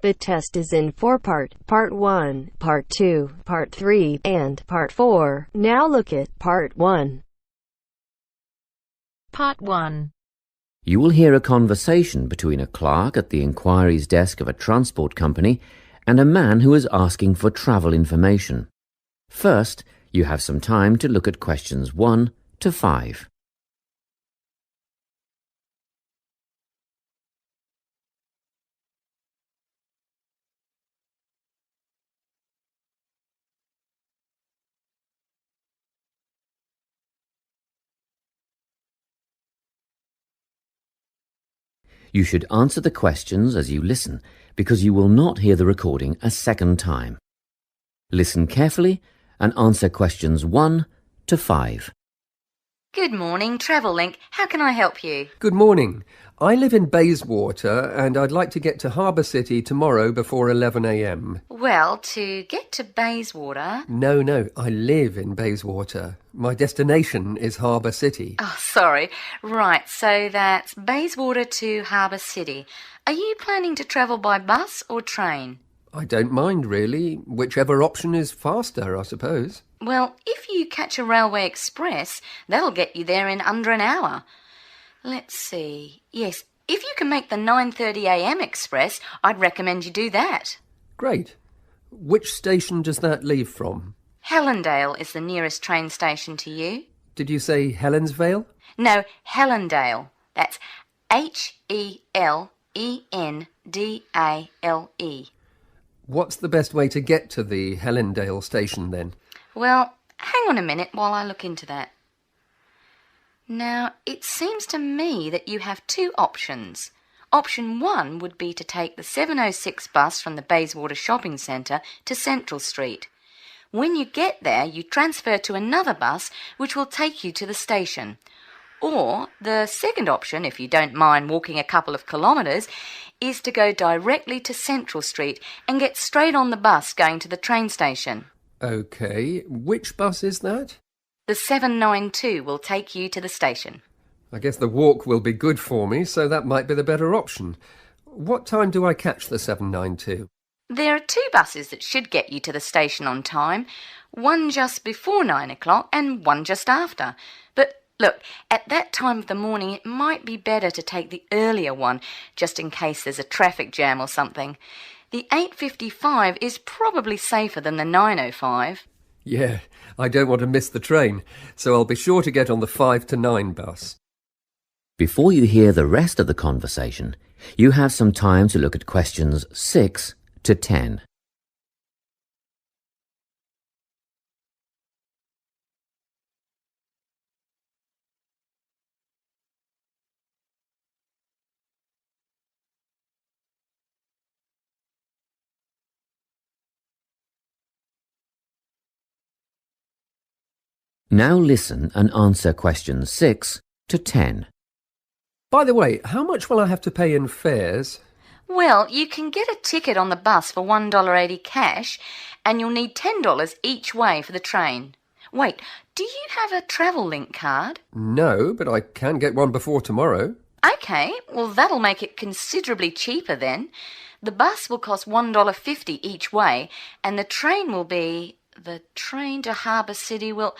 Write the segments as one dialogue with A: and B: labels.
A: The test is in 4 parts. Part 1, Part 2, Part 3, and Part 4. Now look at Part 1.
B: Part 1.
C: You will hear a conversation between a clerk at the inquiries desk of a transport company and a man who is asking for travel information. First, you have some time to look at questions 1 to 5. You should answer the questions as you listen, because you will not hear the recording a second time. Listen carefully and answer questions 1 to 5.
B: Good morning, Travel Link. How can I help you?
D: Good morning. I live in Bayswater and I'd like to get to Harbour City tomorrow before 11 a.m.
B: Well, to get to Bayswater...
D: No, I live in Bayswater. My destination is Harbour City.
B: Oh, sorry. Right, so that's Bayswater to Harbour City. Are you planning to travel by bus or train?
D: I don't mind, really. Whichever option is faster, I suppose.
B: Well, if you catch a railway express, that'll get you there in under an hour. Let's see. Yes, if you can make the 9:30 a.m. express, I'd recommend you do that.
D: Great. Which station does that leave from?
B: Helendale is the nearest train station to you.
D: Did you say Helensvale?
B: No, Helendale. That's Helendale.
D: What's the best way to get to the Helendale station then?
B: Well, hang on a minute while I look into that. Now, it seems to me that you have two options. Option 1 would be to take the 7:06 bus from the Bayswater Shopping Centre to Central Street. When you get there, you transfer to another bus which will take you to the station. Or the second option, if you don't mind walking a couple of kilometres, is to go directly to Central Street and get straight on the bus going to the train station.
D: OK. Which bus is that?
B: The 792 will take you to the station.
D: I guess the walk will be good for me, so that might be the better option. What time do I catch the 792?
B: There are two buses that should get you to the station on time, one just before 9 o'clock and one just after. But look, at that time of the morning it might be better to take the earlier one, just in case there's a traffic jam or something. The 8:55 is probably safer than the 9:05.
D: Yeah, I don't want to miss the train, so I'll be sure to get on the 5 to 9 bus.
C: Before you hear the rest of the conversation, you have some time to look at questions 6 to 10. Now listen and answer questions 6 to 10.
D: By the way, how much will I have to pay in fares?
B: Well, you can get a ticket on the bus for $1.80 cash, and you'll need $10 each way for the train. Wait, do you have a Travel Link card?
D: No, but I can get one before tomorrow.
B: OK, well that'll make it considerably cheaper then. The bus will cost $1.50 each way, and the train will be... The train to Harbour City will...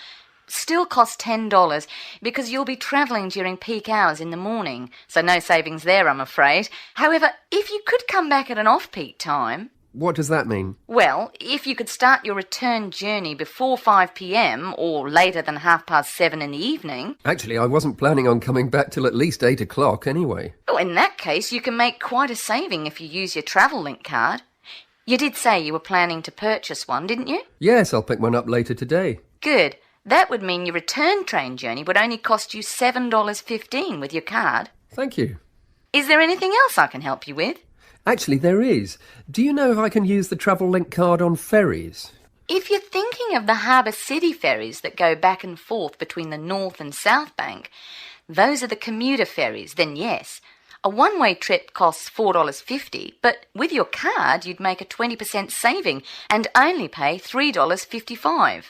B: still cost $10 because you'll be travelling during peak hours in the morning, so no savings there, I'm afraid. However, if you could come back at an off-peak time...
D: What does that mean?
B: Well, if you could start your return journey before 5 p.m. or later than 7:30 in the evening...
D: Actually, I wasn't planning on coming back till at least 8 o'clock anyway.
B: Oh, in that case, you can make quite a saving if you use your Travel Link card. You did say you were planning to purchase one, didn't you?
D: Yes, I'll pick one up later today.
B: Good. That would mean your return train journey would only cost you $7.15 with your card.
D: Thank you.
B: Is there anything else I can help you with?
D: Actually, there is. Do you know if I can use the Travel Link card on ferries?
B: If you're thinking of the Harbour City ferries that go back and forth between the North and South Bank, those are the commuter ferries, then yes. A one-way trip costs $4.50, but with your card you'd make a 20% saving and only pay $3.55.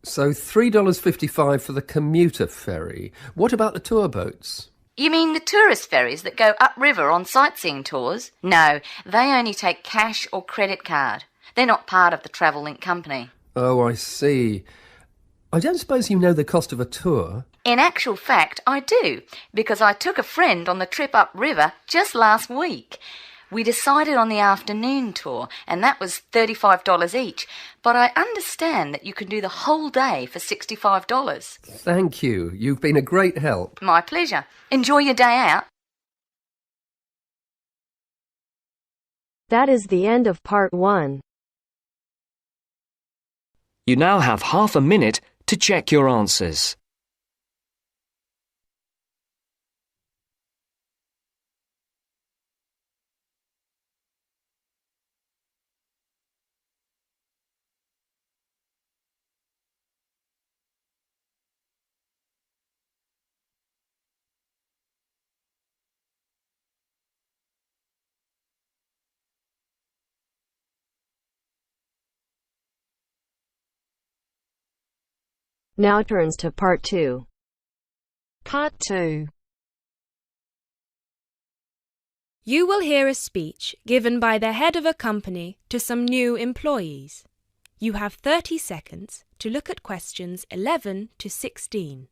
D: So $3.55 for the commuter ferry. What about the tour boats?
B: You mean the tourist ferries that go upriver on sightseeing tours? No, they only take cash or credit card. They're not part of the Travel Link company.
D: Oh, I see. I don't suppose you know the cost of a tour?
B: In actual fact, I do, because I took a friend on the trip upriver just last week. We decided on the afternoon tour, and that was $35 each, but I understand that you can do the whole day for $65.
D: Thank you. You've been a great help.
B: My pleasure. Enjoy your day out.
A: That is the end of part 1.
E: You now have half a minute to check your answers.
A: Now turns to part 2.
F: Part 2. You will hear a speech given by the head of a company to some new employees. You have 30 seconds to look at questions 11 to 16.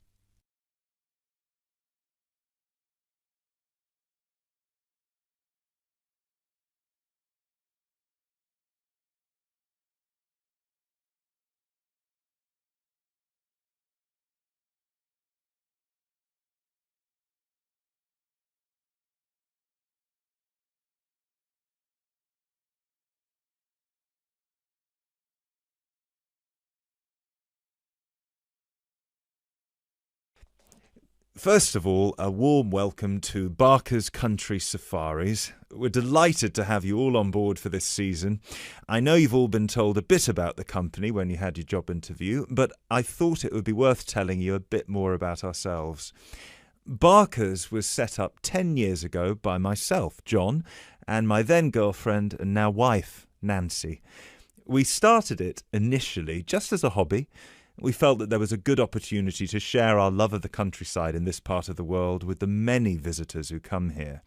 G: First of all, a warm welcome to Barker's Country Safaris. We're delighted to have you all on board for this season. I know you've all been told a bit about the company when you had your job interview, but I thought it would be worth telling you a bit more about ourselves. Barker's was set up 10 years ago by myself, John, and my then girlfriend and now wife, Nancy. We started it initially just as a hobby. We felt that there was a good opportunity to share our love of the countryside in this part of the world with the many visitors who come here.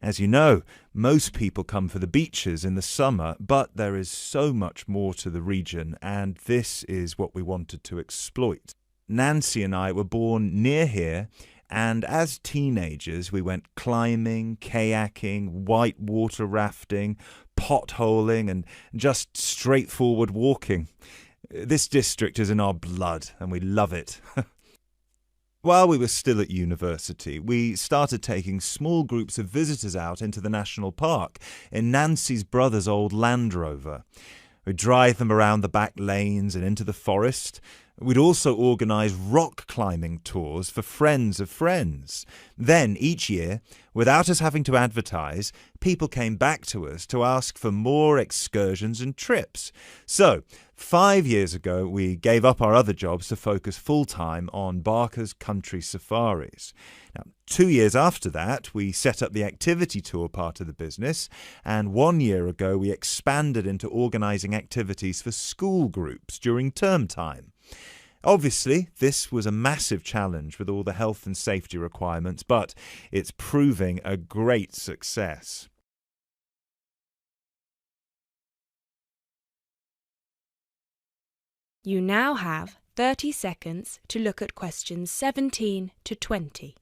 G: As you know, most people come for the beaches in the summer, but there is so much more to the region, and this is what we wanted to exploit. Nancy and I were born near here, and as teenagers we went climbing, kayaking, whitewater rafting, potholing, and just straightforward walking. This district is in our blood, and we love it. While we were still at university, we started taking small groups of visitors out into the national park in Nancy's brother's old Land Rover. We'd drive them around the back lanes and into the forest. We'd also organise rock climbing tours for friends of friends. Then, each year, without us having to advertise, people came back to us to ask for more excursions and trips. So, 5 years ago, we gave up our other jobs to focus full-time on Barker's Country Safaris. Now, 2 years after that, we set up the activity tour part of the business, and 1 year ago, we expanded into organising activities for school groups during term time. Obviously, this was a massive challenge with all the health and safety requirements, but it's proving a great success.
F: You now have 30 seconds to look at questions 17 to 20.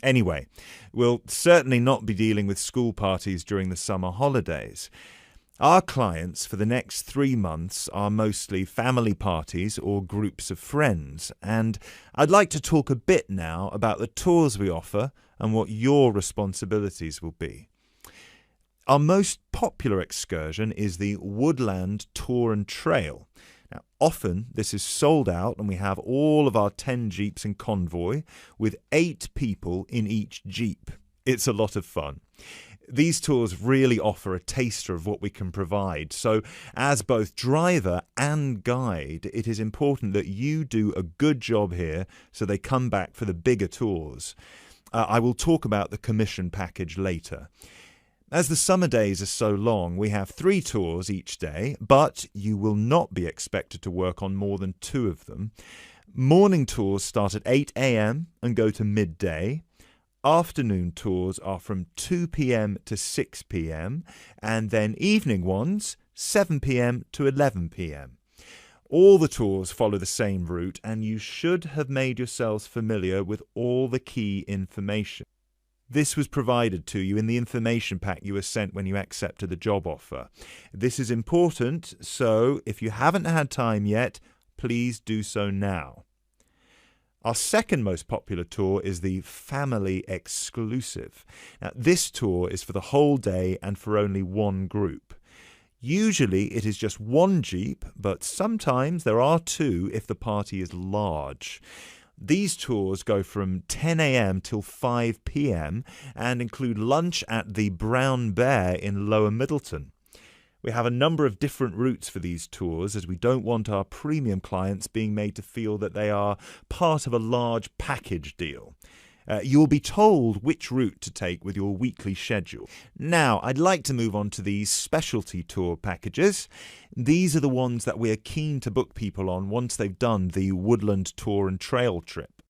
G: Anyway, we'll certainly not be dealing with school parties during the summer holidays. Our clients for the next 3 months are mostly family parties or groups of friends, and I'd like to talk a bit now about the tours we offer and what your responsibilities will be. Our most popular excursion is the Woodland Tour and Trail. Now, often this is sold out and we have all of our 10 jeeps in convoy with 8 people in each jeep. It's a lot of fun. These tours really offer a taster of what we can provide. So as both driver and guide, it is important that you do a good job here so they come back for the bigger tours. I will talk about the commission package later. As the summer days are so long, we have 3 tours each day, but you will not be expected to work on more than 2 of them. Morning tours start at 8 a.m. and go to midday. Afternoon tours are from 2 p.m. to 6 p.m. and then evening ones 7 p.m. to 11 p.m. All the tours follow the same route and you should have made yourselves familiar with all the key information. This was provided to you in the information pack you were sent when you accepted the job offer. This is important, so if you haven't had time yet, please do so now. Our second most popular tour is the Family Exclusive. Now, this tour is for the whole day and for only one group. Usually it is just one jeep, but sometimes there are 2 if the party is large. These tours go from 10 a.m. till 5 p.m. and include lunch at the Brown Bear in Lower Middleton. We have a number of different routes for these tours as we don't want our premium clients being made to feel that they are part of a large package deal. You will be told which route to take with your weekly schedule. Now, I'd like to move on to these specialty tour packages. These are the ones that we're keen to book people on once they've done the woodland tour and trail trip.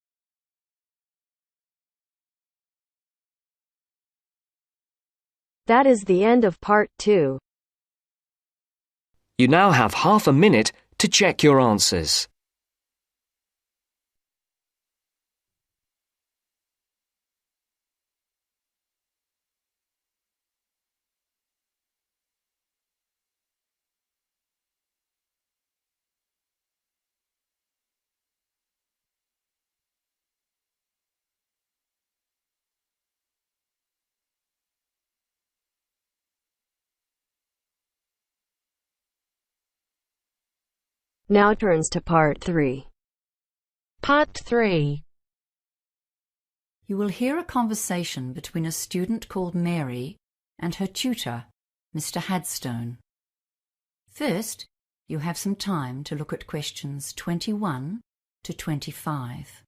A: That is the end of part 2.
E: You now have half a minute to check your answers.
A: Now turns to part 3.
H: Part 3.
I: You will hear a conversation between a student called Mary and her tutor, Mr. Hadstone. First, you have some time to look at questions 21 to 25.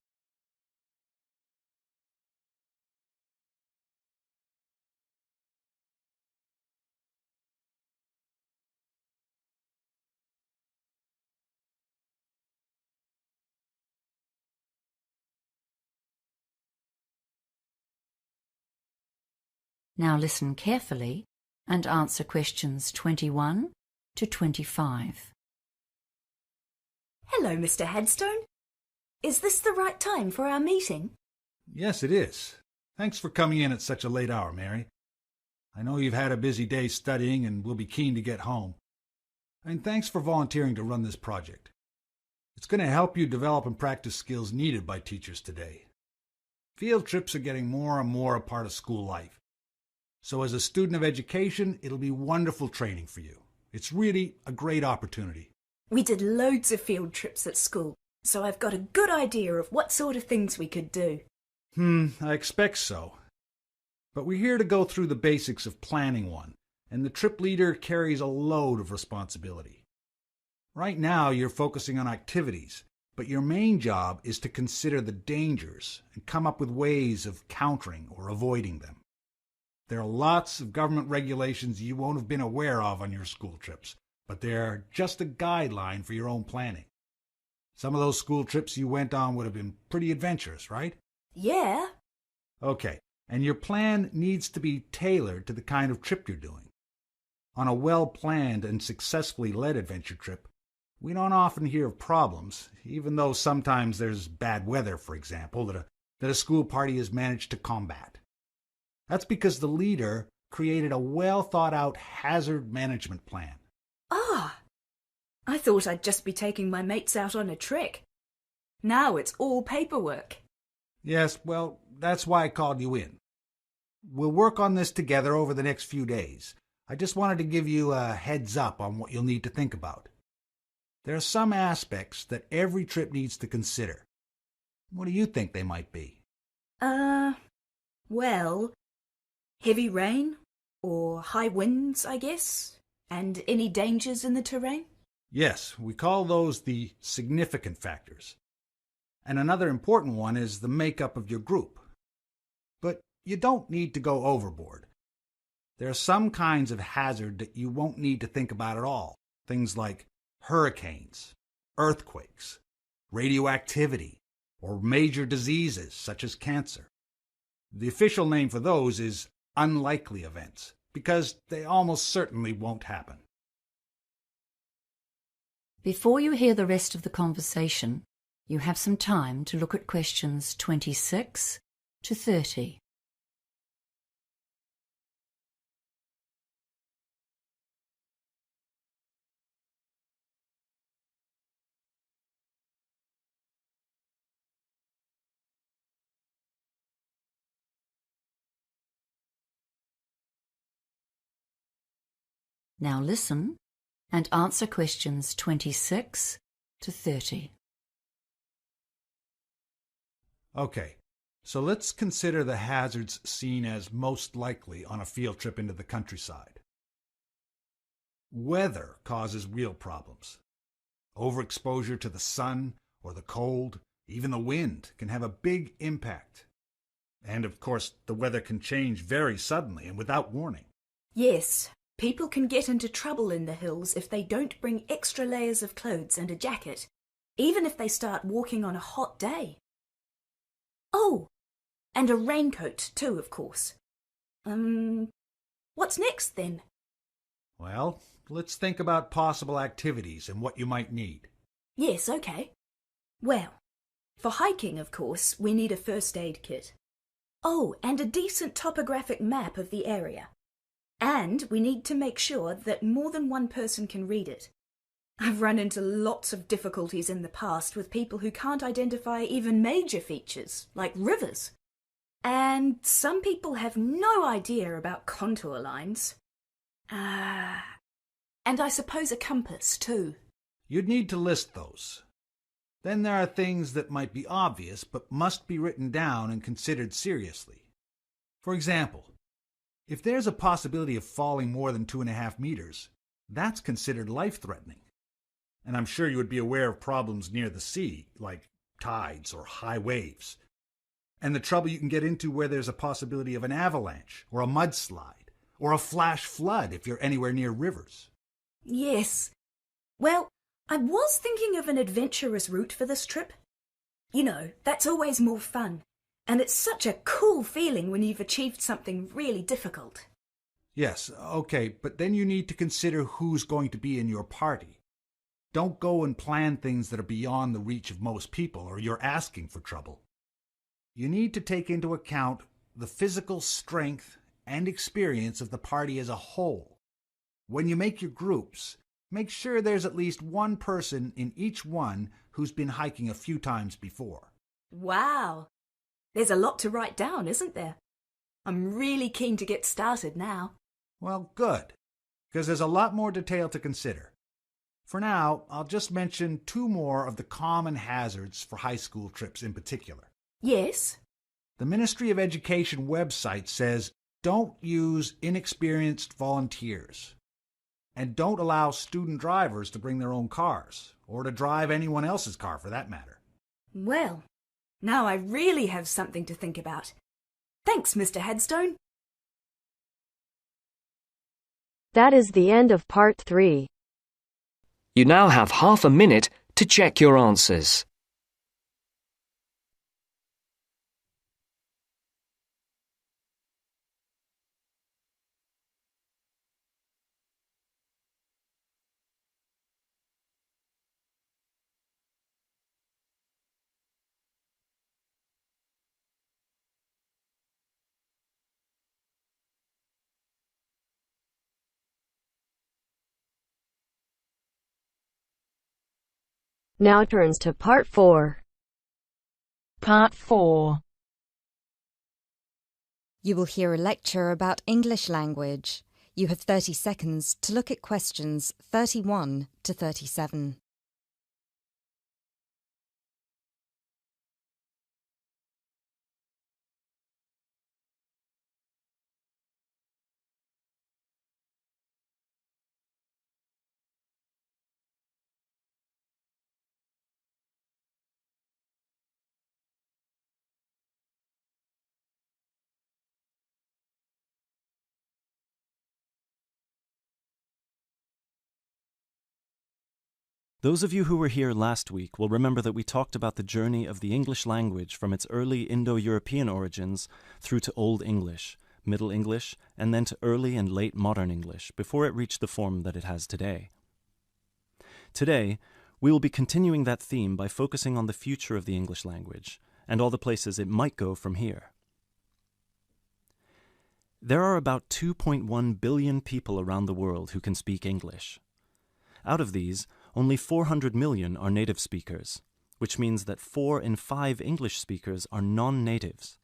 I: Now listen carefully and answer questions 21 to 25.
J: Hello, Mr. Headstone. Is this the right time for our meeting?
K: Yes, it is. Thanks for coming in at such a late hour, Mary. I know you've had a busy day studying and will be keen to get home. And thanks for volunteering to run this project. It's going to help you develop and practice skills needed by teachers today. Field trips are getting more and more a part of school life. So as a student of education, it'll be wonderful training for you. It's really a great opportunity.
J: We did loads of field trips at school, so I've got a good idea of what sort of things we could do.
K: I expect so. But we're here to go through the basics of planning one, and the trip leader carries a load of responsibility. Right now, you're focusing on activities, but your main job is to consider the dangers and come up with ways of countering or avoiding them. There are lots of government regulations you won't have been aware of on your school trips, but they're just a guideline for your own planning. Some of those school trips you went on would have been pretty adventurous, right?
J: Yeah.
K: Okay, and your plan needs to be tailored to the kind of trip you're doing. On a well-planned and successfully led adventure trip, we don't often hear of problems, even though sometimes there's bad weather, for example, that a school party has managed to combat. That's because the leader created a well-thought-out hazard management plan.
J: Ah, I thought I'd just be taking my mates out on a trek. Now it's all paperwork.
K: Yes, well, that's why I called you in. We'll work on this together over the next few days. I just wanted to give you a heads up on what you'll need to think about. There are some aspects that every trip needs to consider. What do you think they might be?
J: Well, heavy rain or high winds, I guess, and any dangers in the terrain.
K: Yes, we call those the significant factors. And another important one is the makeup of your group. But you don't need to go overboard. There are some kinds of hazard that you won't need to think about at all. Things like hurricanes, earthquakes, radioactivity, or major diseases such as cancer. The official name for those is unlikely events, because they almost certainly won't happen.
I: Before you hear the rest of the conversation, you have some time to look at questions 26 to 30. Now listen and answer questions 26 to 30.
K: Okay, so let's consider the hazards seen as most likely on a field trip into the countryside. Weather causes real problems. Overexposure to the sun or the cold, even the wind, can have a big impact. And of course, the weather can change very suddenly and without warning.
J: Yes, people can get into trouble in the hills if they don't bring extra layers of clothes and a jacket, even if they start walking on a hot day. Oh, and a raincoat too, of course. What's next then?
K: Well, let's think about possible activities and what you might need.
J: Yes, okay. Well, for hiking, of course, we need a first aid kit. Oh, and a decent topographic map of the area. And we need to make sure that more than one person can read it. I've run into lots of difficulties in the past with people who can't identify even major features, like rivers. And some people have no idea about contour lines. And I suppose a compass, too.
K: You'd need to list those. Then there are things that might be obvious but must be written down and considered seriously. For example, if there's a possibility of falling more than 2.5 meters, that's considered life-threatening. And I'm sure you would be aware of problems near the sea, like tides or high waves. And the trouble you can get into where there's a possibility of an avalanche, or a mudslide, or a flash flood if you're anywhere near rivers.
J: Yes. Well, I was thinking of an adventurous route for this trip. You know, that's always more fun. And it's such a cool feeling when you've achieved something really difficult.
K: Yes, okay, but then you need to consider who's going to be in your party. Don't go and plan things that are beyond the reach of most people, or you're asking for trouble. You need to take into account the physical strength and experience of the party as a whole. When you make your groups, make sure there's at least one person in each one who's been hiking a few times before.
J: Wow! There's a lot to write down, isn't there? I'm really keen to get started now.
K: Well, good, because there's a lot more detail to consider. For now, I'll just mention 2 more of the common hazards for high school trips in particular.
J: Yes?
K: The Ministry of Education website says don't use inexperienced volunteers. And don't allow student drivers to bring their own cars, or to drive anyone else's car for that matter.
J: Well, now I really have something to think about. Thanks, Mr. Headstone.
A: That is the end of part 3.
E: You now have half a minute to check your answers.
A: Now turns to part 4.
H: Part 4.
L: You will hear a lecture about English language. You have 30 seconds to look at questions 31 to 37.
M: Those of you who were here last week will remember that we talked about the journey of the English language from its early Indo-European origins through to Old English, Middle English, and then to early and late modern English before it reached the form that it has today. Today, we will be continuing that theme by focusing on the future of the English language and all the places it might go from here. There are about 2.1 billion people around the world who can speak English. Out of these, only 400 million are native speakers, which means that 4 in 5 English speakers are non-natives.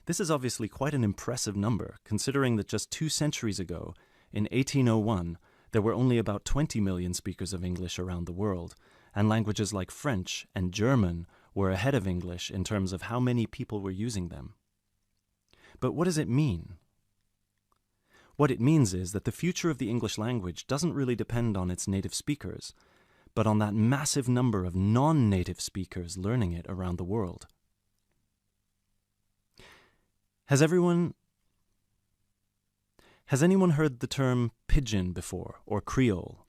M: This is obviously quite an impressive number, considering that just 2 centuries ago, in 1801, there were only about 20 million speakers of English around the world, and languages like French and German were ahead of English in terms of how many people were using them. But what does it mean? What it means is that the future of the English language doesn't really depend on its native speakers, but on that massive number of non-native speakers learning it around the world. Has anyone heard the term pidgin before, or Creole?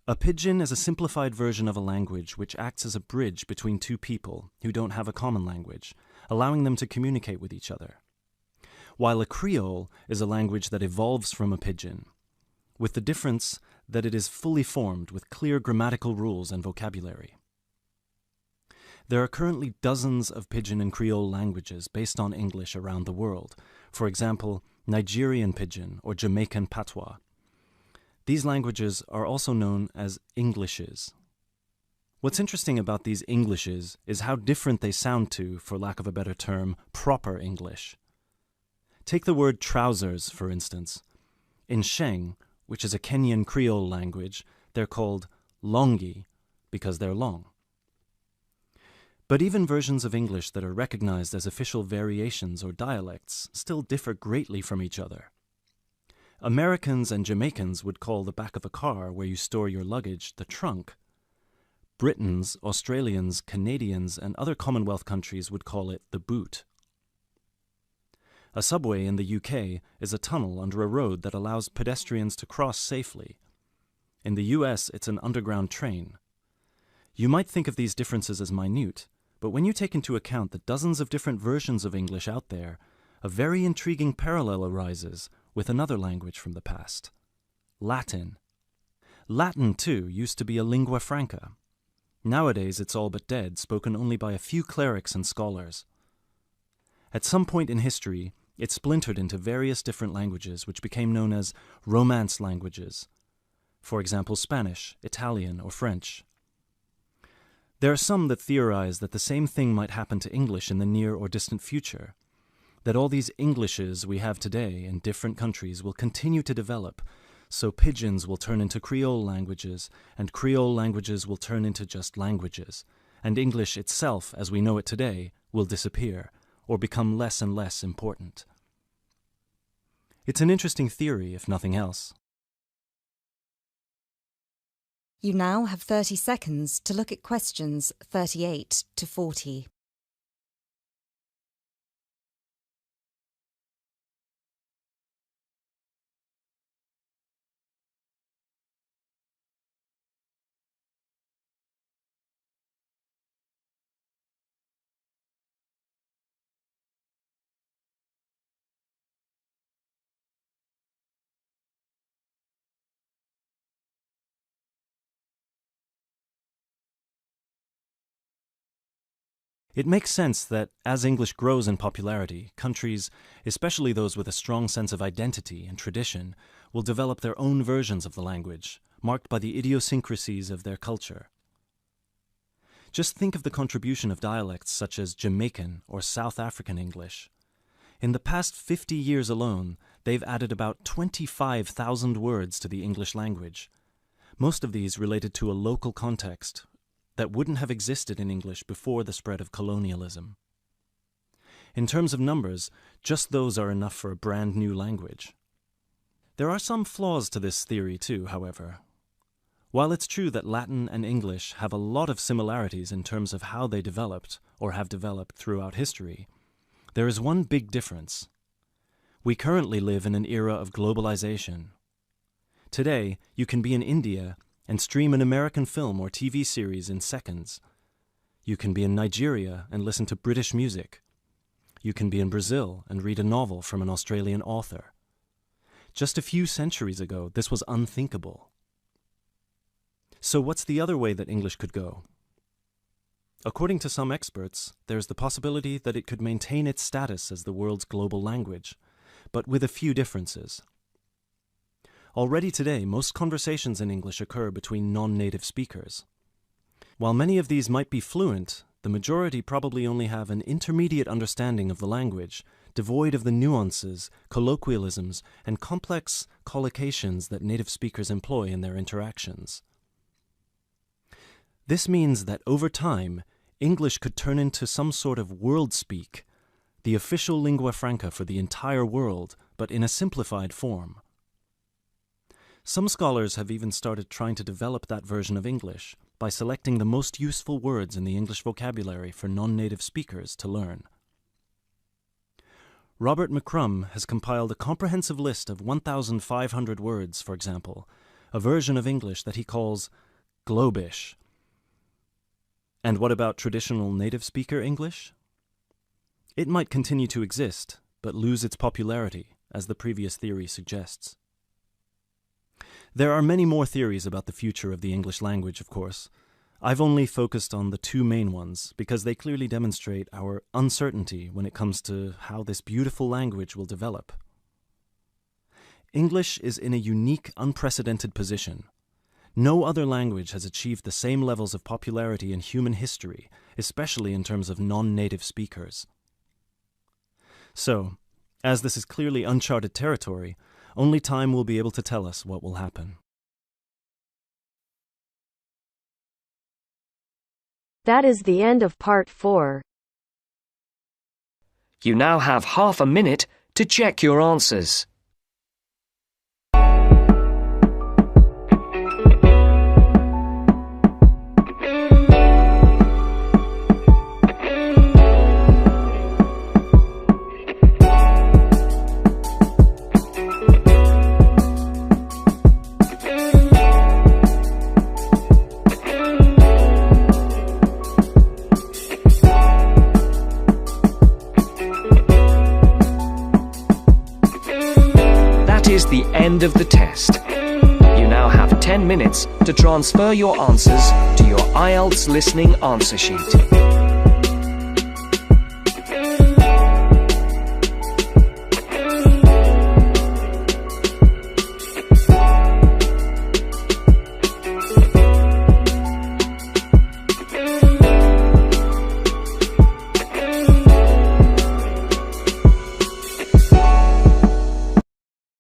M: A pidgin is a simplified version of a language which acts as a bridge between two people who don't have a common language, allowing them to communicate with each other. While a Creole is a language that evolves from a pidgin, with the difference that it is fully formed with clear grammatical rules and vocabulary. There are currently dozens of pidgin and Creole languages based on English around the world, for example, Nigerian pidgin or Jamaican patois. These languages are also known as Englishes. What's interesting about these Englishes is how different they sound to, for lack of a better term, proper English. Take the word trousers, for instance. In Sheng, which is a Kenyan Creole language, they're called longi because they're long. But even versions of English that are recognized as official variations or dialects still differ greatly from each other. Americans and Jamaicans would call the back of a car where you store your luggage the trunk. Britons, Australians, Canadians, and other Commonwealth countries would call it the boot. A subway in the UK is a tunnel under a road that allows pedestrians to cross safely. In the US, it's an underground train. You might think of these differences as minute, but when you take into account the dozens of different versions of English out there, a very intriguing parallel arises with another language from the past: Latin. Latin, too, used to be a lingua franca. Nowadays, it's all but dead, spoken only by a few clerics and scholars. At some point in history, it splintered into various different languages which became known as Romance languages. For example, Spanish, Italian, or French. There are some that theorize that the same thing might happen to English in the near or distant future, that all these Englishes we have today in different countries will continue to develop, so pidgins will turn into Creole languages, and Creole languages will turn into just languages, and English itself, as we know it today, will disappear, or become less and less important. It's an interesting theory, if nothing else.
L: You now have 30 seconds to look at questions 38 to 40.
M: It makes sense that as English grows in popularity, countries, especially those with a strong sense of identity and tradition, will develop their own versions of the language, marked by the idiosyncrasies of their culture. Just think of the contribution of dialects such as Jamaican or South African English. In the past 50 years alone, they've added about 25,000 words to the English language. Most of these related to a local context that wouldn't have existed in English before the spread of colonialism. In terms of numbers, just those are enough for a brand new language. There are some flaws to this theory too, however. While it's true that Latin and English have a lot of similarities in terms of how they developed, or have developed throughout history, there is one big difference. We currently live in an era of globalization. Today, you can be in India and stream an American film or TV series in seconds. You can be in Nigeria and listen to British music. You can be in Brazil and read a novel from an Australian author. Just a few centuries ago, this was unthinkable. So what's the other way that English could go? According to some experts, there's the possibility that it could maintain its status as the world's global language, but with a few differences. Already today, most conversations in English occur between non-native speakers. While many of these might be fluent, the majority probably only have an intermediate understanding of the language, devoid of the nuances, colloquialisms, and complex collocations that native speakers employ in their interactions. This means that over time, English could turn into some sort of world speak, the official lingua franca for the entire world, but in a simplified form. Some scholars have even started trying to develop that version of English by selecting the most useful words in the English vocabulary for non-native speakers to learn. Robert McCrum has compiled a comprehensive list of 1,500 words, for example, a version of English that he calls Globish. And what about traditional native speaker English? It might continue to exist, but lose its popularity, as the previous theory suggests. There are many more theories about the future of the English language, of course. I've only focused on the two main ones because they clearly demonstrate our uncertainty when it comes to how this beautiful language will develop. English is in a unique, unprecedented position. No other language has achieved the same levels of popularity in human history, especially in terms of non-native speakers. So, as this is clearly uncharted territory, only time will be able to tell us what will happen.
A: That is the end of part 4.
E: You now have half a minute to check your answers. Is the end of the test. You now have 10 minutes to transfer your answers to your IELTS listening answer sheet.